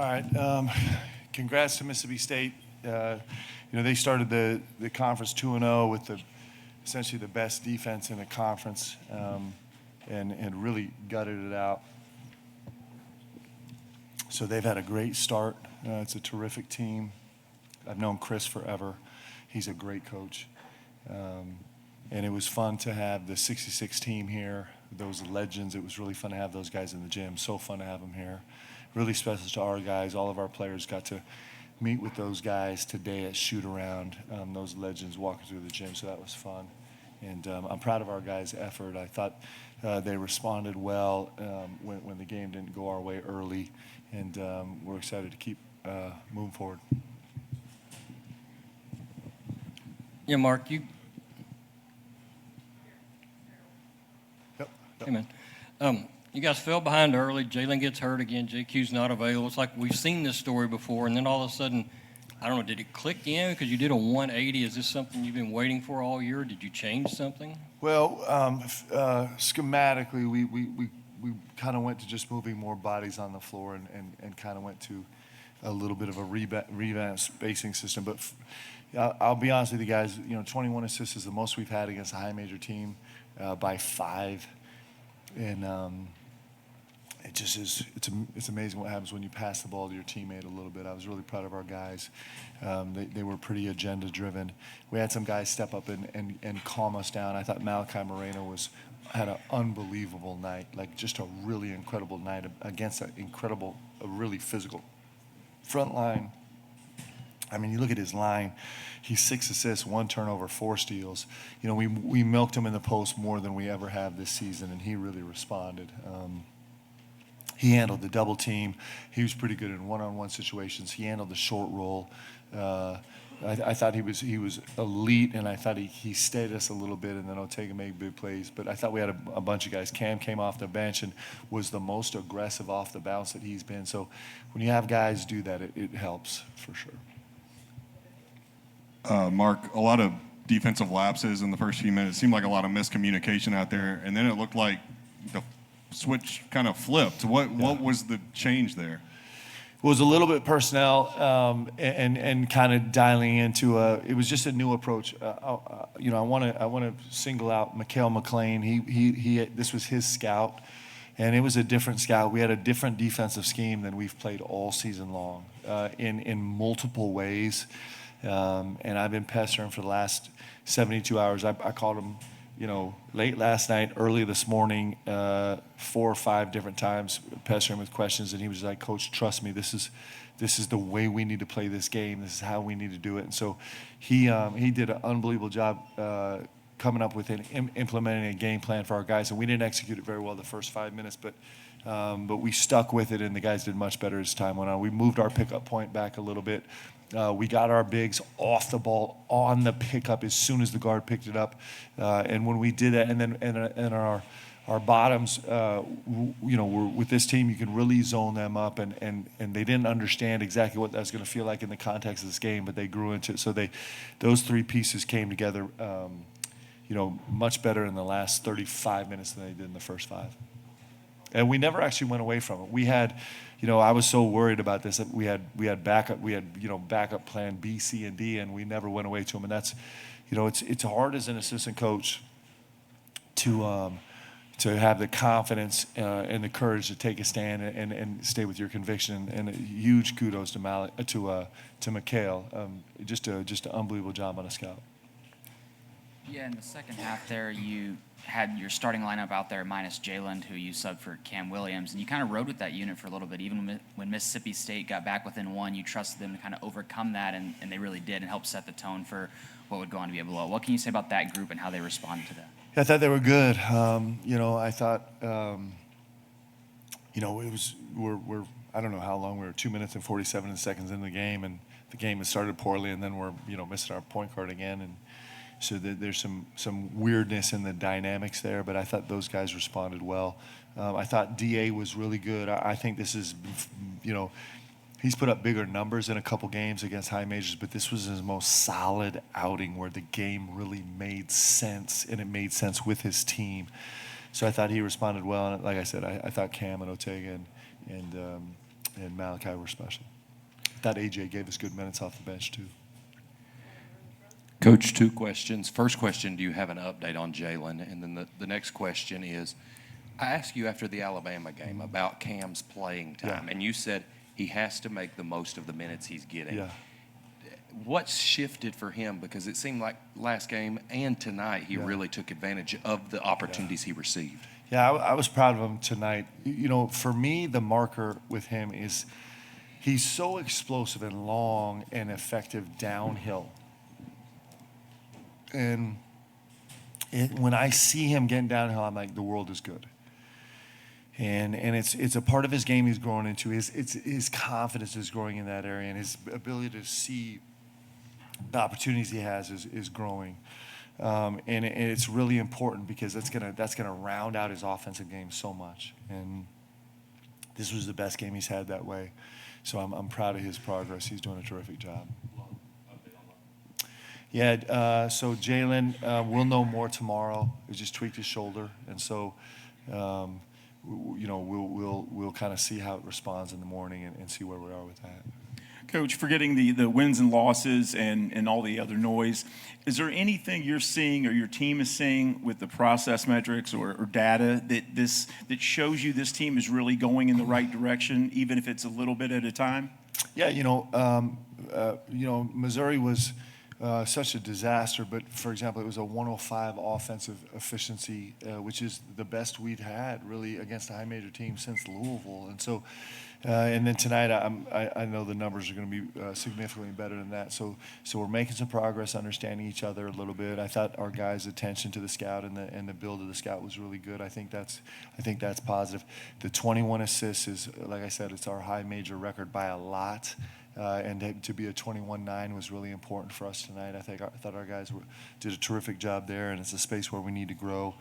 All right. Congrats to Mississippi State. They started the conference 2-0 with essentially the best defense in the conference, and really gutted it out. So they've had a great start. It's a terrific team. I've known Chris forever. He's a great coach. And it was fun to have the 66 team here, those legends. It was really fun to have those guys in the gym. So fun to have them here. Really special to our guys. All of our players got to meet with those guys today at shoot around, those legends walking through the gym. So that was fun. And I'm proud of our guys' effort. I thought they responded well when the game didn't go our way early. And we're excited to keep moving forward. Yeah, Mark, Yep. Hey, man. You guys fell behind early. Jalen gets hurt again. JQ's not available. It's like we've seen this story before, and then all of a sudden, I don't know, did it click in because you did a 180? Is this something you've been waiting for all year? Did you change something? Well, schematically, we kind of went to just moving more bodies on the floor and kind of went to a little bit of a revamp spacing system. But I'll be honest with you guys, 21 assists is the most we've had against a high major team by 5. And it just is, it's amazing what happens when you pass the ball to your teammate a little bit. I was really proud of our guys. They were pretty agenda driven. We had some guys step up and calm us down. I thought Malachi had an unbelievable night, like just a really incredible night against a really physical front line. I mean, you look at his line, he's 6 assists, 1 turnover, 4 steals. We milked him in the post more than we ever have this season, and he really responded. He handled the double team. He was pretty good in one-on-one situations. He handled the short roll. I thought he was elite, and I thought he stayed us a little bit, and then Ortega made big plays. But I thought we had a bunch of guys. Cam came off the bench and was the most aggressive off the bounce that he's been. So when you have guys do that, it helps for sure. Mark, a lot of defensive lapses in the first few minutes. It seemed like a lot of miscommunication out there, and then it looked like the switch kind of flipped. What was the change there? It was a little bit personnel and kind of dialing into it was just a new approach. I want to single out Mikhail McLean. He this was his scout, and it was a different scout. We had a different defensive scheme than we've played all season long in multiple ways. And I've been pestering for the last 72 hours. I called him, late last night, early this morning, 4 or 5 different times, pestering him with questions. And he was like, "Coach, trust me, this is the way we need to play this game. This is how we need to do it." And so he did an unbelievable job coming up with and implementing a game plan for our guys. And we didn't execute it very well the first 5 minutes, but we stuck with it, and the guys did much better as time went on. We moved our pickup point back a little bit. We got our bigs off the ball on the pickup as soon as the guard picked it up, and when we did that, and our bottoms, with this team, you can really zone them up, and they didn't understand exactly what that was going to feel like in the context of this game, but they grew into it. So those 3 pieces came together, much better in the last 35 minutes than they did in the first 5. And we never actually went away from it. We had, I was so worried about this that we had backup plan B, C, and D, and we never went away to them. And that's, it's hard as an assistant coach to have the confidence and the courage to take a stand and stay with your conviction. And a huge kudos to Mikhail. Just an unbelievable job on a scout. Yeah, in the second half there, you had your starting lineup out there minus Jalen, who you subbed for Cam Williams, and you kind of rode with that unit for a little bit. Even when Mississippi State got back within 1, you trusted them to kind of overcome that, and they really did, and help set the tone for what would go on to be a blowout. What can you say about that group and how they responded to that? I thought they were good. I thought, it was we're I don't know how long we were, 2 minutes and 47 seconds in the game, and the game had started poorly, and then we're missing our point guard again, and so there's some weirdness in the dynamics there, but I thought those guys responded well. I thought DA was really good. I think this is, he's put up bigger numbers in a couple games against high majors, but this was his most solid outing where the game really made sense, and it made sense with his team. So I thought he responded well, and like I said, I thought Cam and Ortega and and Malachi were special. Thought AJ gave us good minutes off the bench too. Coach, 2 questions. First question, do you have an update on Jalen? And then the next question is, I asked you after the Alabama game about Cam's playing time, Yeah. and you said he has to make the most of the minutes he's getting. Yeah. What's shifted for him? Because it seemed like last game and tonight he Yeah. really took advantage of the opportunities he received. Yeah, I was proud of him tonight. You know, for me, the marker with him is he's so explosive and long and effective downhill. And when I see him getting downhill, I'm like, the world is good. And it's a part of his game he's growing into. His confidence is growing in that area, and his ability to see the opportunities he has is growing. And it's really important because that's gonna round out his offensive game so much. And this was the best game he's had that way. So I'm proud of his progress. He's doing a terrific job. Yeah, so Jalen, we'll know more tomorrow. He just tweaked his shoulder, and so you know we'll kind of see how it responds in the morning and see where we are with that. Coach, forgetting the wins and losses and all the other noise, is there anything you're seeing or your team is seeing with the process metrics or data that shows you this team is really going in the right direction, even if it's a little bit at a time? Yeah, Missouri was such a disaster, but for example, it was a 105 offensive efficiency, which is the best we'd had really against a high major team since Louisville. And so, and then tonight, I know the numbers are going to be significantly better than that. So we're making some progress, understanding each other a little bit. I thought our guys' attention to the scout and the build of the scout was really good. I think that's positive. The 21 assists is, like I said, it's our high major record by a lot. And to be a 21-9 was really important for us tonight. I thought our guys did a terrific job there, and it's a space where we need to grow.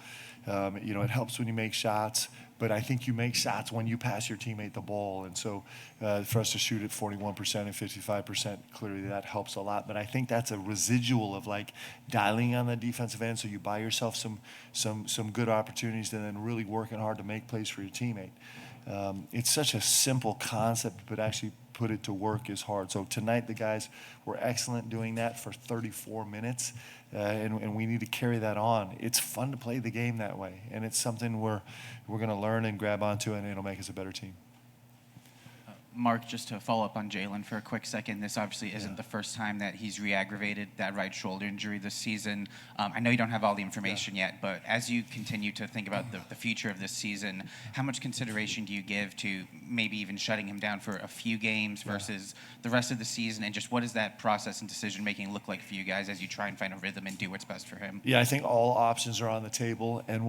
It helps when you make shots, but I think you make shots when you pass your teammate the ball. And so for us to shoot at 41% and 55%, clearly that helps a lot. But I think that's a residual of like dialing on the defensive end, so you buy yourself some good opportunities and then really working hard to make plays for your teammate. It's such a simple concept, but actually put it to work is hard. So tonight the guys were excellent doing that for 34 minutes, and we need to carry that on. It's fun to play the game that way, and it's something we're going to learn and grab onto, and it'll make us a better team. Mark, just to follow up on Jalen for a quick second, this obviously isn't the first time that he's re-aggravated that right shoulder injury this season. I know you don't have all the information yet, but as you continue to think about the future of this season, how much consideration do you give to maybe even shutting him down for a few games versus the rest of the season? And just what does that process and decision-making look like for you guys as you try and find a rhythm and do what's best for him? Yeah, I think all options are on the table, and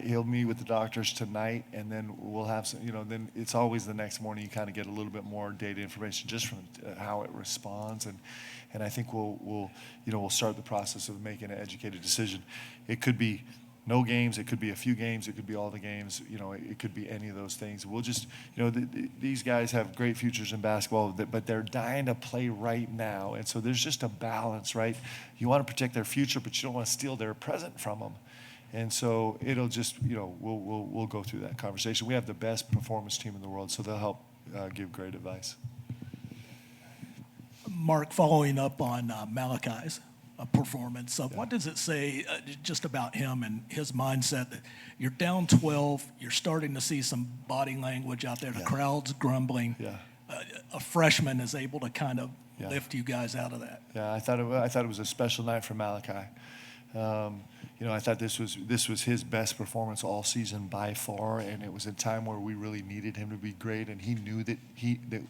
he'll meet with the doctors tonight, and then we'll have some, then it's always the next morning you kind of get a little bit more data information just from how it responds, and I think we'll start the process of making an educated decision. It could be no games, it could be a few games, it could be all the games, it could be any of those things. We'll just, these guys have great futures in basketball, but they're dying to play right now, and so there's just a balance, right? You want to protect their future, but you don't want to steal their present from them. And so it'll just, we'll go through that conversation. We have the best performance team in the world, so they'll help give great advice. Mark, following up on Malachi's performance, what does it say just about him and his mindset that you're down 12, you're starting to see some body language out there, the crowd's grumbling. Yeah. A freshman is able to kind of lift you guys out of that. Yeah, I thought it was a special night for Malachi. I thought this was his best performance all season by far, and it was a time where we really needed him to be great, and he knew that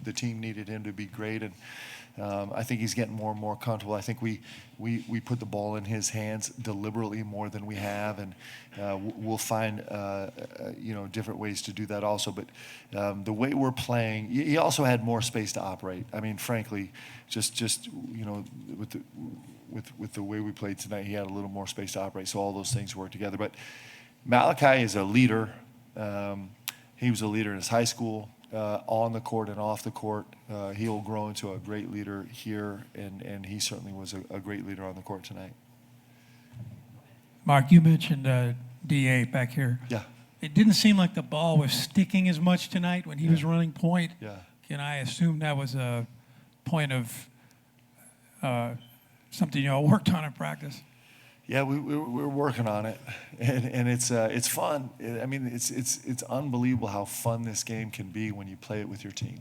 the team needed him to be great, and I think he's getting more and more comfortable. I think we put the ball in his hands deliberately more than we have, and we'll find different ways to do that also. But the way we're playing, he also had more space to operate. I mean, frankly, just with the way we played tonight, he had a little more space to operate. So all those things work together. But Malachi is a leader. He was a leader in his high school, on the court and off the court. He'll grow into a great leader here, and he certainly was a great leader on the court tonight. Mark, you mentioned DA back here. Yeah. It didn't seem like the ball was sticking as much tonight when he was running point. Yeah. Can I assume that was a point of something you all worked on in practice? Yeah, we're working on it, and it's fun. I mean, it's unbelievable how fun this game can be when you play it with your team.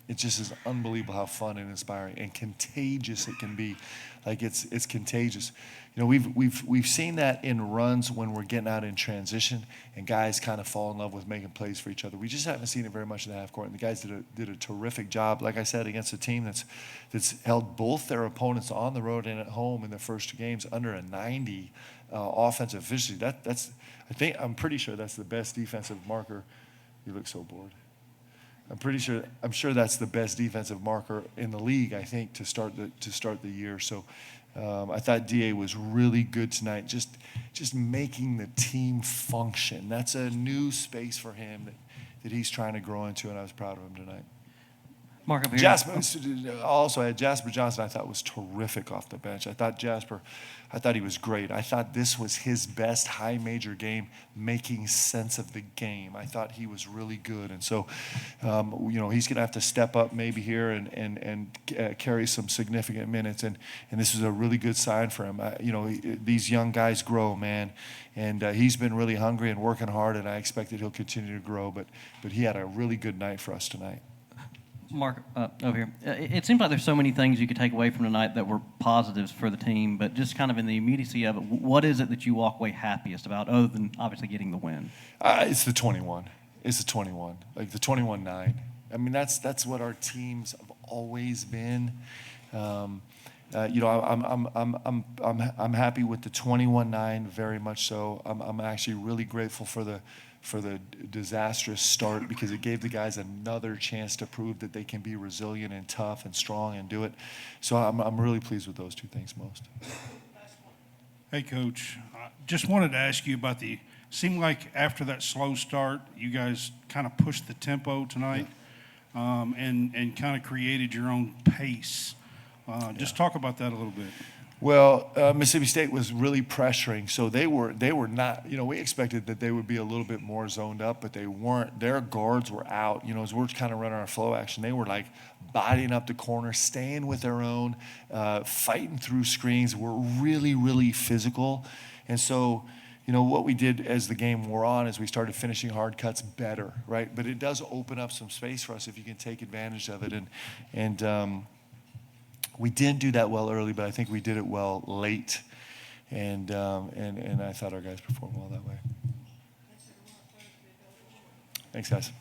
It just is unbelievable how fun and inspiring and contagious it can be. Like it's contagious. You know, we've seen that in runs when we're getting out in transition and guys kind of fall in love with making plays for each other. We just haven't seen it very much in the half court. And the guys did a terrific job, like I said, against a team that's held both their opponents on the road and at home in the first two games under a 90 offensive efficiency. I'm pretty sure that's the best defensive marker. You look so bored. I'm sure that's the best defensive marker in the league, I think, to start the year. So I thought DA was really good tonight, just making the team function. That's a new space for him that he's trying to grow into, and I was proud of him tonight. Mark, up here. Also, I had Jasper Johnson. I thought was terrific off the bench. I thought he was great. I thought this was his best high major game, making sense of the game. I thought he was really good, and so, he's going to have to step up maybe here and carry some significant minutes. And this is a really good sign for him. These young guys grow, man, and he's been really hungry and working hard, and I expect that he'll continue to grow. But he had a really good night for us tonight. Mark, over here. It seems like there's so many things you could take away from tonight that were positives for the team, but just kind of in the immediacy of it, what is it that you walk away happiest about, other than obviously getting the win? It's the 21. Like the 21-9. I mean, that's what our teams have always been. I'm happy with the 21-9, very much so. I'm actually really grateful for the disastrous start, because it gave the guys another chance to prove that they can be resilient and tough and strong and do it. So I'm really pleased with those two things most. Hey, Coach. Just wanted to ask you about seemed like after that slow start, you guys kind of pushed the tempo tonight, and kind of created your own pace. Just talk about that a little bit. Well, Mississippi State was really pressuring, so they were not. We expected that they would be a little bit more zoned up, but they weren't. Their guards were out. As we're kind of running our flow action, they were like bodying up the corner, staying with their own, fighting through screens. Were really, really physical, and so. What we did as the game wore on is we started finishing hard cuts better, right? But it does open up some space for us if you can take advantage of it, and we didn't do that well early, but I think we did it well late, and I thought our guys performed well that way. Thanks, guys.